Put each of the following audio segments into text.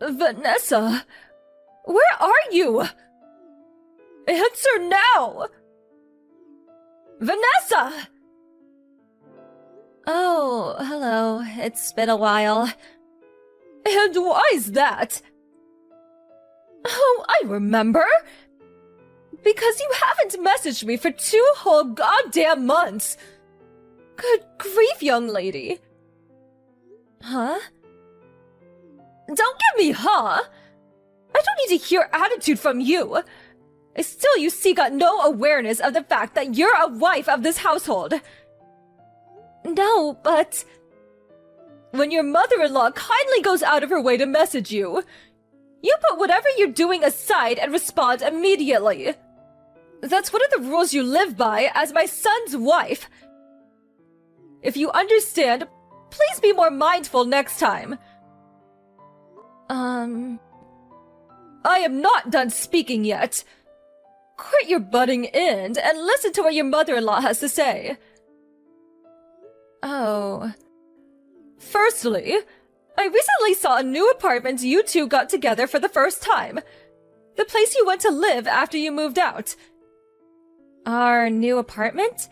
Vanessa, where are you? Answer now! Vanessa! Oh, hello. It's been a while. And why's that? Oh, I remember! Because you haven't messaged me for 2 whole goddamn months! Good grief, young lady! Huh? Don't give me huh! I don't need to hear attitude from you! Still, you see, got no awareness of the fact that you're a wife of this household. No, but... when your mother-in-law kindly goes out of her way to message you, you put whatever you're doing aside and respond immediately. That's one of the rules you live by as my son's wife. If you understand, please be more mindful next time. I am not done speaking yet. Quit your butting in and listen to what your mother-in-law has to say. Oh. Firstly, I recently saw a new apartment you two got together for the first time. The place you went to live after you moved out. Our new apartment?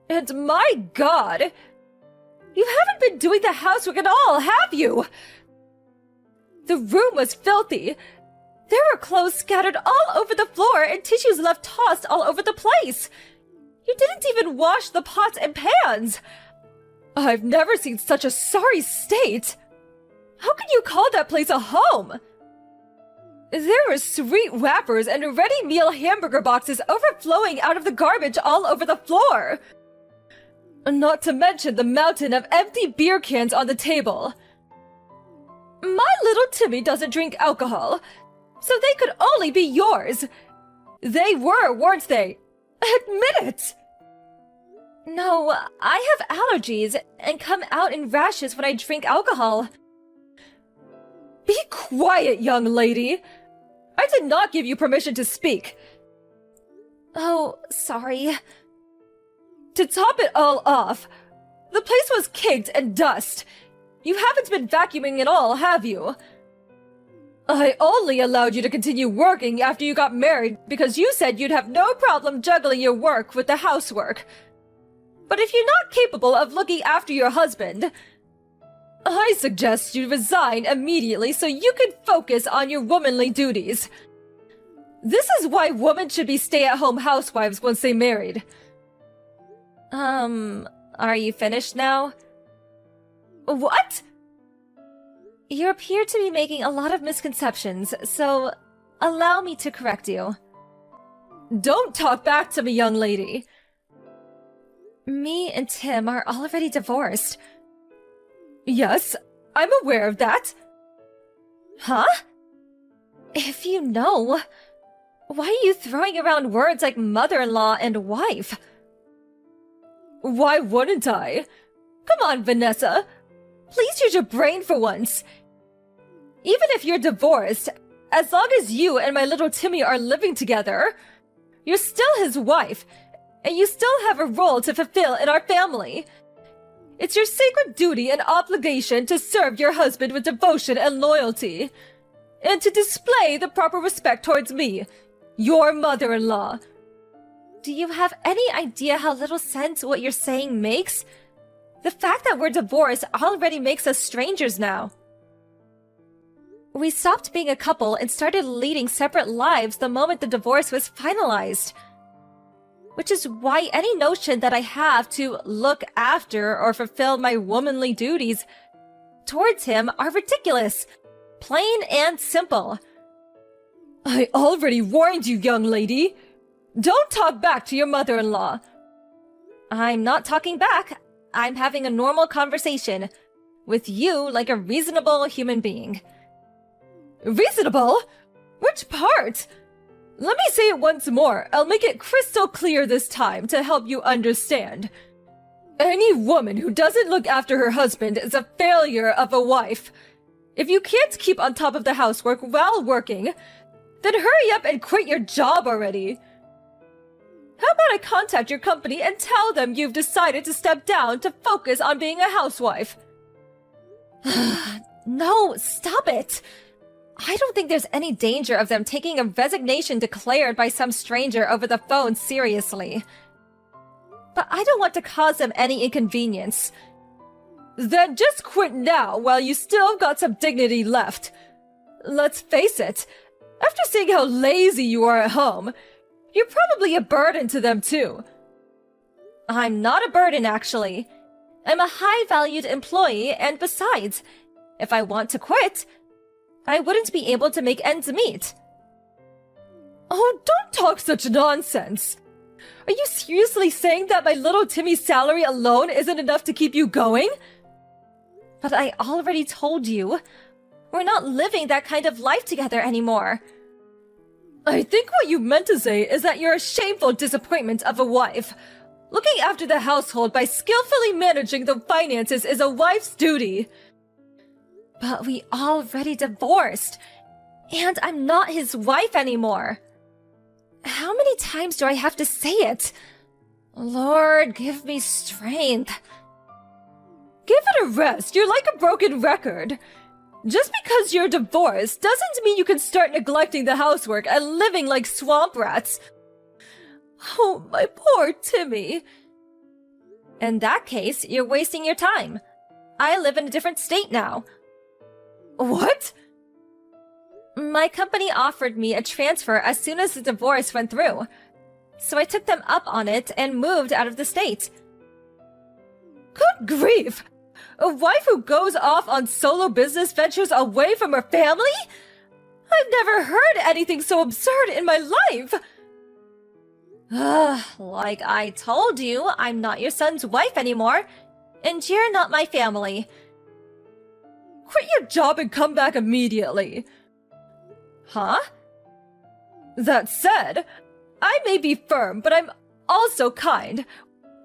And my god! You haven't been doing the housework at all, have you? The room was filthy. There were clothes scattered all over the floor and tissues left tossed all over the place. You didn't even wash the pots and pans. I've never seen such a sorry state. How can you call that place a home? There were sweet wrappers and ready meal hamburger boxes overflowing out of the garbage all over the floor. Not to mention the mountain of empty beer cans on the table. My little Timmy doesn't drink alcohol, so they could only be yours. They were, weren't they? Admit it! No, I have allergies and come out in rashes when I drink alcohol. Be quiet, young lady! I did not give you permission to speak. Oh, sorry. To top it all off, the place was caked in dust. You haven't been vacuuming at all, have you? I only allowed you to continue working after you got married because you said you'd have no problem juggling your work with the housework. But if you're not capable of looking after your husband, I suggest you resign immediately so you can focus on your womanly duties. This is why women should be stay-at-home housewives once they married. Are you finished now? What? You appear to be making a lot of misconceptions, so allow me to correct you. Don't talk back to me, young lady. Me and Tim are already divorced. Yes, I'm aware of that. Huh? If you know, why are you throwing around words like mother-in-law and wife? Why wouldn't I? Come on, Vanessa. Please use your brain for once. Even if you're divorced, as long as you and my little Timmy are living together, you're still his wife, and you still have a role to fulfill in our family. It's your sacred duty and obligation to serve your husband with devotion and loyalty, and to display the proper respect towards me, your mother-in-law. Do you have any idea how little sense what you're saying makes? The fact that we're divorced already makes us strangers now. We stopped being a couple and started leading separate lives the moment the divorce was finalized. Which is why any notion that I have to look after or fulfill my womanly duties towards him are ridiculous. Plain and simple. I already warned you, young lady. Don't talk back to your mother-in-law. I'm not talking back. I'm having a normal conversation with you like a reasonable human being. Reasonable? Which part? Let me say it once more. I'll make it crystal clear this time to help you understand. Any woman who doesn't look after her husband is a failure of a wife. If you can't keep on top of the housework while working, then hurry up and quit your job already. How about I contact your company and tell them you've decided to step down to focus on being a housewife? No, stop it! I don't think there's any danger of them taking a resignation declared by some stranger over the phone seriously. But I don't want to cause them any inconvenience. Then just quit now while you still got some dignity left. Let's face it, after seeing how lazy you are at home, you're probably a burden to them too. I'm not a burden, actually. I'm a high-valued employee, and besides, if I want to quit, I wouldn't be able to make ends meet. Oh, don't talk such nonsense. Are you seriously saying that my little Timmy's salary alone isn't enough to keep you going? But I already told you, we're not living that kind of life together anymore. I think what you meant to say is that you're a shameful disappointment of a wife. Looking after the household by skillfully managing the finances is a wife's duty. But we already divorced, and I'm not his wife anymore. How many times do I have to say it? Lord, give me strength. Give it a rest. You're like a broken record. Just because you're divorced doesn't mean you can start neglecting the housework and living like swamp rats. Oh, my poor Timmy. In that case, you're wasting your time. I live in a different state now. What? My company offered me a transfer as soon as the divorce went through, so I took them up on it and moved out of the state. Good grief! A wife who goes off on solo business ventures away from her family? I've never heard anything so absurd in my life! Like I told you, I'm not your son's wife anymore, and you're not my family. Quit your job and come back immediately. Huh? That said, I may be firm, but I'm also kind,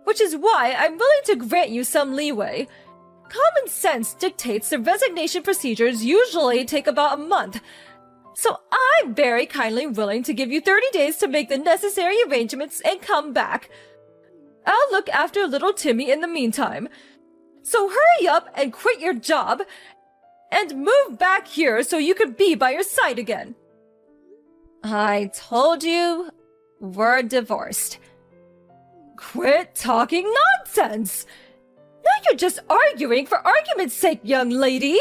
which is why I'm willing to grant you some leeway. Common sense dictates the resignation procedures usually take about a month, so I'm very kindly willing to give you 30 days to make the necessary arrangements and come back. I'll look after little Timmy in the meantime. So hurry up and quit your job, and move back here so you can be by your side again. I told you, we're divorced. Quit talking nonsense! Now you're just arguing for argument's sake, young lady!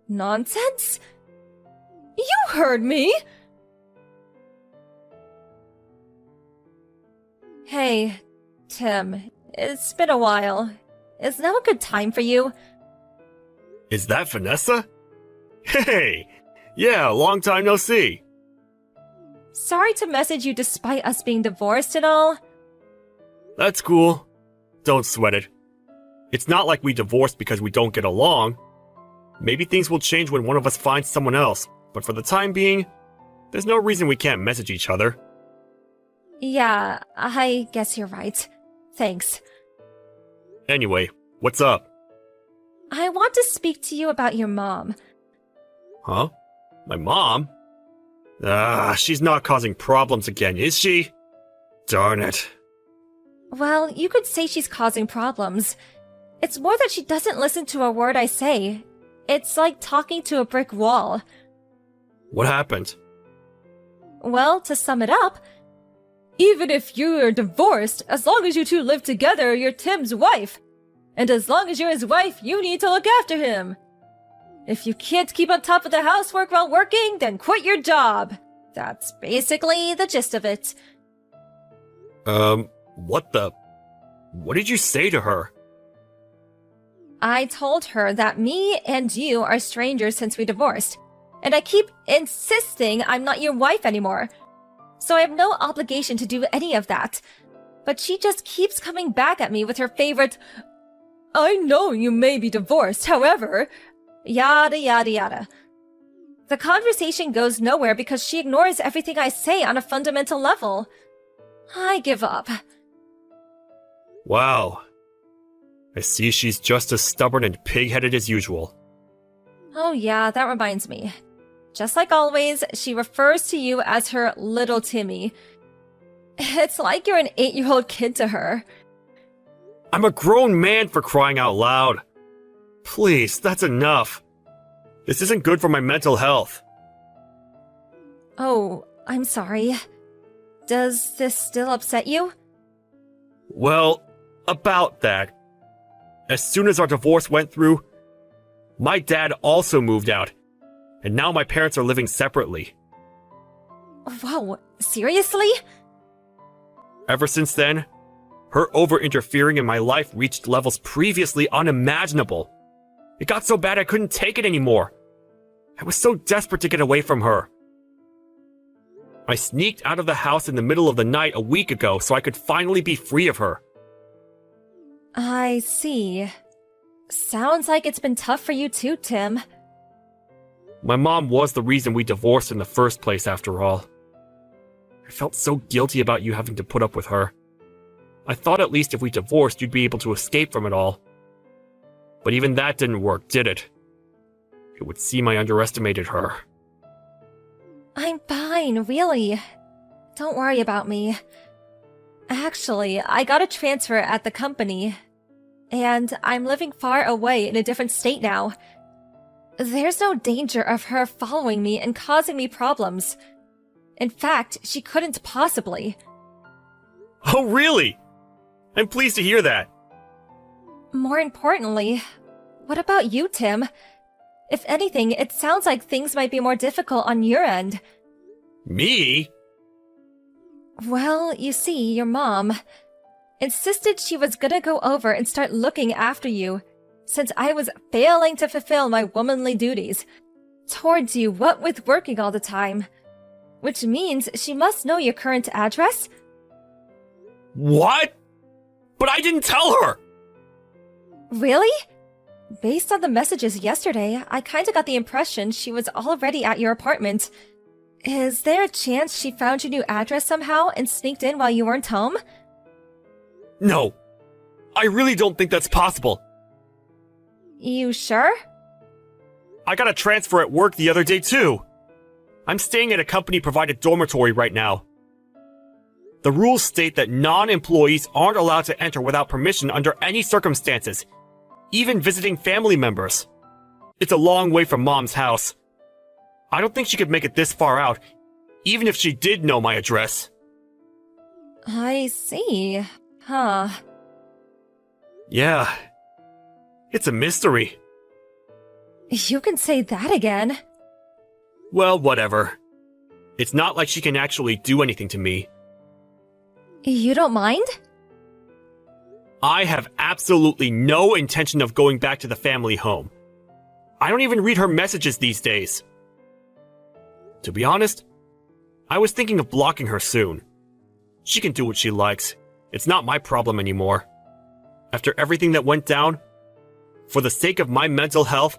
Nonsense? You heard me! Hey, Tim, it's been a while. Is now a good time for you? Is that Vanessa? Hey! Yeah, long time no see. Sorry to message you despite us being divorced and all. That's cool. Don't sweat it. It's not like we divorced because we don't get along. Maybe things will change when one of us finds someone else, but for the time being, there's no reason we can't message each other. Yeah, I guess you're right. Thanks. Anyway, what's up? I want to speak to you about your mom. Huh? My mom? She's not causing problems again, is she? Darn it. Well, you could say she's causing problems. It's more that she doesn't listen to a word I say. It's like talking to a brick wall. What happened? Well, to sum it up, even if you're divorced, as long as you two live together, you're Tim's wife. And as long as you're his wife, you need to look after him. If you can't keep on top of the housework while working, then quit your job. That's basically the gist of it. What did you say to her? I told her that me and you are strangers since we divorced, and I keep insisting I'm not your wife anymore. So I have no obligation to do any of that. But she just keeps coming back at me with her favorite, I know you may be divorced, however, yada yada yada. The conversation goes nowhere because she ignores everything I say on a fundamental level. I give up. Wow. I see she's just as stubborn and pig-headed as usual. Oh yeah, that reminds me. Just like always, she refers to you as her little Timmy. It's like you're an 8-year-old kid to her. I'm a grown man, for crying out loud. Please, that's enough. This isn't good for my mental health. Oh, I'm sorry. Does this still upset you? Well, about that. As soon as our divorce went through, my dad also moved out, and now my parents are living separately. Whoa, seriously? Ever since then, her over-interfering in my life reached levels previously unimaginable. It got so bad I couldn't take it anymore. I was so desperate to get away from her. I sneaked out of the house in the middle of the night a week ago so I could finally be free of her. I see. Sounds like it's been tough for you too, Tim. My mom was the reason we divorced in the first place, after all. I felt so guilty about you having to put up with her. I thought at least if we divorced, you'd be able to escape from it all. But even that didn't work, did it? It would seem I underestimated her. I'm fine, really. Don't worry about me. Actually, I got a transfer at the company, and I'm living far away in a different state now. There's no danger of her following me and causing me problems. In fact, she couldn't possibly. Oh, really? I'm pleased to hear that. More importantly, what about you, Tim? If anything, it sounds like things might be more difficult on your end. Me? Well, you see, your mom insisted she was gonna go over and start looking after you, since I was failing to fulfill my womanly duties towards you, what with working all the time. Which means she must know your current address? What? But I didn't tell her! Really? Based on the messages yesterday, I kinda got the impression she was already at your apartment. Is there a chance she found your new address somehow and sneaked in while you weren't home? No. I really don't think that's possible. You sure? I got a transfer at work the other day, too. I'm staying at a company-provided dormitory right now. The rules state that non-employees aren't allowed to enter without permission under any circumstances, even visiting family members. It's a long way from Mom's house. I don't think she could make it this far out, even if she did know my address. I see. Huh. Yeah. It's a mystery. You can say that again. Well, whatever. It's not like she can actually do anything to me. You don't mind? I have absolutely no intention of going back to the family home. I don't even read her messages these days. To be honest, I was thinking of blocking her soon. She can do what she likes. It's not my problem anymore. After everything that went down, for the sake of my mental health,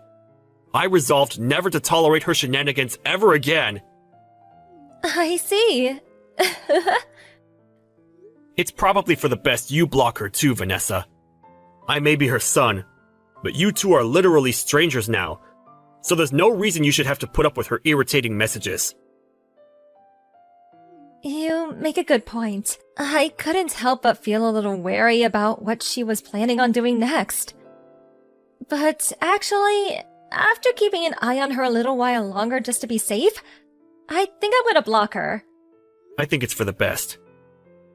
I resolved never to tolerate her shenanigans ever again. I see. It's probably for the best you block her too, Vanessa. I may be her son, but you two are literally strangers now, so there's no reason you should have to put up with her irritating messages. You make a good point. I couldn't help but feel a little wary about what she was planning on doing next. But actually, after keeping an eye on her a little while longer just to be safe, I think I'm gonna block her. I think it's for the best.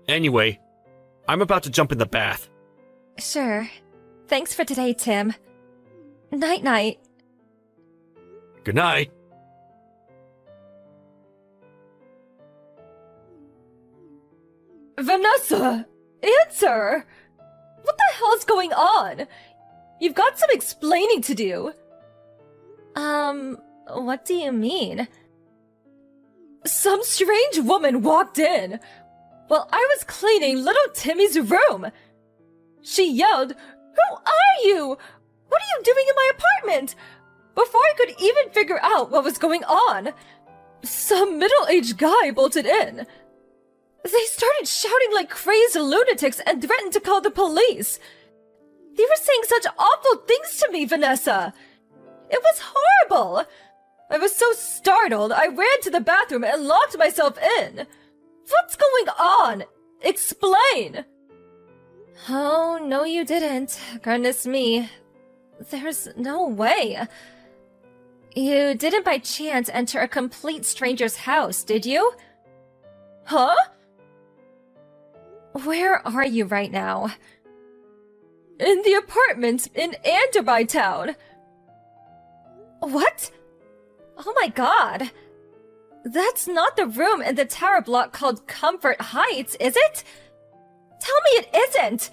Anyway, I'm about to jump in the bath. Sure. Thanks for today, Tim. Night-night. Good night. Vanessa! Answer! What the hell's going on? You've got some explaining to do. What do you mean? Some strange woman walked in while I was cleaning little Timmy's room. She yelled, "Who are you? What are you doing in my apartment?" Before I could even figure out what was going on, some middle-aged guy bolted in. They started shouting like crazed lunatics and threatened to call the police. They were saying such awful things to me, Vanessa. It was horrible. I was so startled, I ran to the bathroom and locked myself in. What's going on? Explain! Oh, no you didn't. Goodness me. There's no way. You didn't by chance enter a complete stranger's house, did you? Huh? Where are you right now? In the apartment in Anderby Town. What? Oh my god. That's not the room in the tower block called Comfort Heights, is it? Tell me it isn't!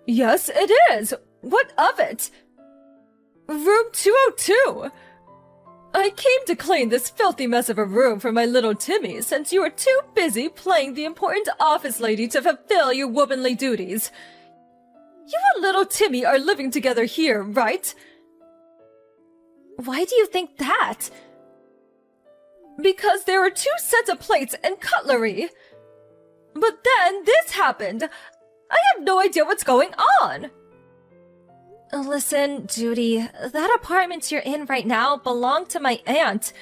Yes, it is. What of it? Room 202. I came to clean this filthy mess of a room for my little Timmy since you were too busy playing the important office lady to fulfill your womanly duties. You and little Timmy are living together here, right? Why do you think that? Because there are 2 sets of plates and cutlery. But then this happened. I have no idea what's going on. Listen, Judy, that apartment you're in right now belonged to my aunt,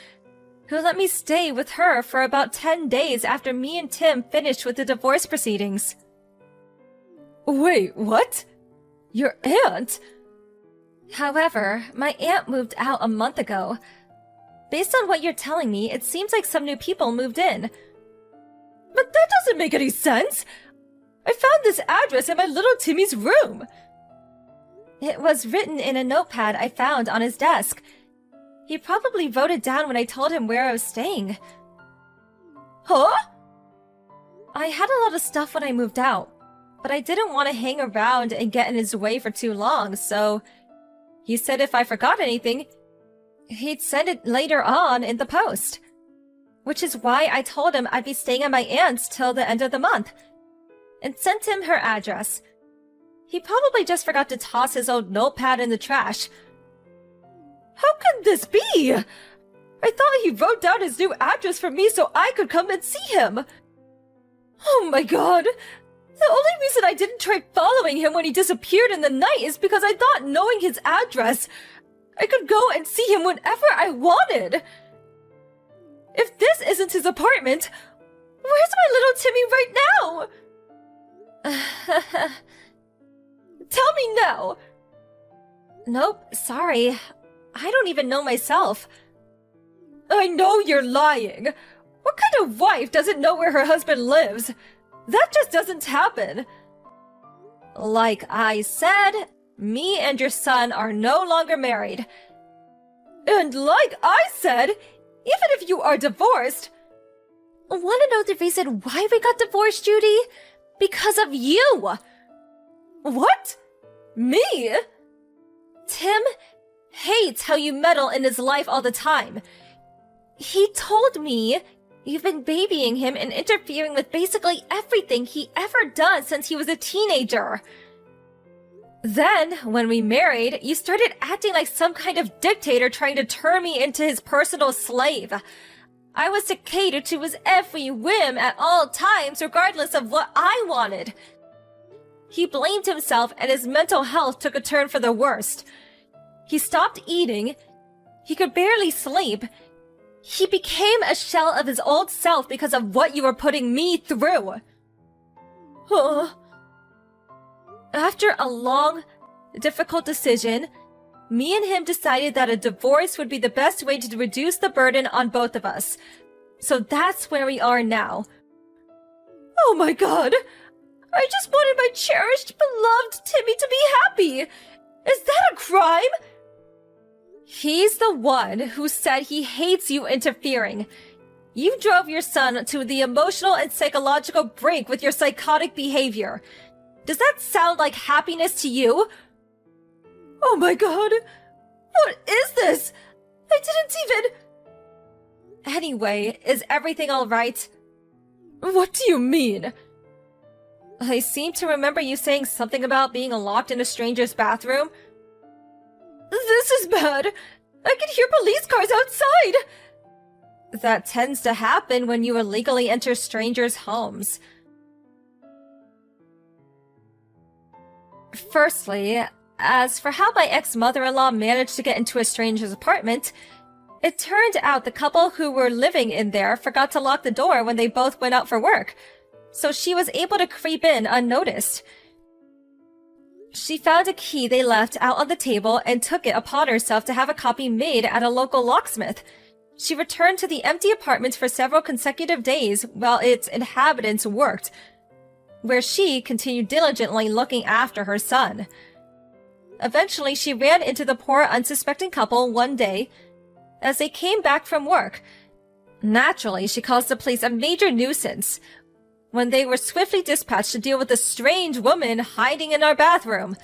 who let me stay with her for about 10 days after me and Tim finished with the divorce proceedings. Wait, what? Your aunt? However, my aunt moved out a month ago. Based on what you're telling me, it seems like some new people moved in. But that doesn't make any sense! I found this address in my little Timmy's room. It was written in a notepad I found on his desk. He probably wrote it down when I told him where I was staying. Huh? I had a lot of stuff when I moved out, but I didn't want to hang around and get in his way for too long, so he said if I forgot anything, he'd send it later on in the post. Which is why I told him I'd be staying at my aunt's till the end of the month, and sent him her address. He probably just forgot to toss his old notepad in the trash. How could this be? I thought he wrote down his new address for me so I could come and see him. Oh my god. The only reason I didn't try following him when he disappeared in the night is because I thought knowing his address, I could go and see him whenever I wanted. If this isn't his apartment, where's my little Timmy right now? Tell me now! Nope, sorry. I don't even know myself. I know you're lying. What kind of wife doesn't know where her husband lives? That just doesn't happen. Like I said, me and your son are no longer married. And like I said, even if you are divorced... Want to know the reason why we got divorced, Judy? Because of you! What? Me? Tim hates how you meddle in his life all the time. He told me you've been babying him and interfering with basically everything he ever does since he was a teenager. Then, when we married, you started acting like some kind of dictator trying to turn me into his personal slave. I was to cater to his every whim at all times, regardless of what I wanted. He blamed himself and his mental health took a turn for the worst. He stopped eating. He could barely sleep. He became a shell of his old self because of what you were putting me through. After a long, difficult decision, me and him decided that a divorce would be the best way to reduce the burden on both of us. So that's where we are now. Oh my god! I just wanted my cherished, beloved Timmy to be happy! Is that a crime? He's the one who said he hates you interfering. You drove your son to the emotional and psychological brink with your psychotic behavior. Does that sound like happiness to you? Oh my god! What is this? I didn't even... Anyway, is everything alright? What do you mean? I seem to remember you saying something about being locked in a stranger's bathroom. This is bad! I can hear police cars outside! That tends to happen when you illegally enter strangers' homes. Firstly, as for how my ex-mother-in-law managed to get into a stranger's apartment, it turned out the couple who were living in there forgot to lock the door when they both went out for work, so she was able to creep in unnoticed. She found a key they left out on the table and took it upon herself to have a copy made at a local locksmith. She returned to the empty apartment for several consecutive days while its inhabitants worked, where she continued diligently looking after her son. Eventually, she ran into the poor, unsuspecting couple one day as they came back from work. Naturally, she caused the place a major nuisance when they were swiftly dispatched to deal with a strange woman hiding in our bathroom.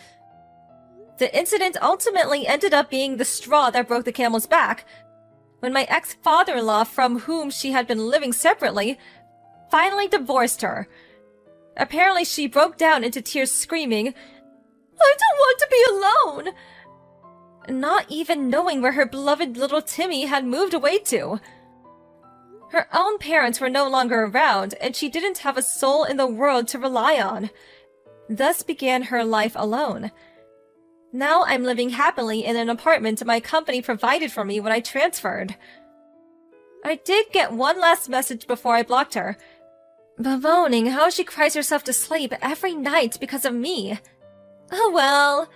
The incident ultimately ended up being the straw that broke the camel's back, when my ex-father-in-law, from whom she had been living separately, finally divorced her. Apparently, she broke down into tears screaming, "I don't want to be alone!" Not even knowing where her beloved little Timmy had moved away to. Her own parents were no longer around, and she didn't have a soul in the world to rely on. Thus began her life alone. Now I'm living happily in an apartment my company provided for me when I transferred. I did get one last message before I blocked her, bemoaning how she cries herself to sleep every night because of me. Oh well,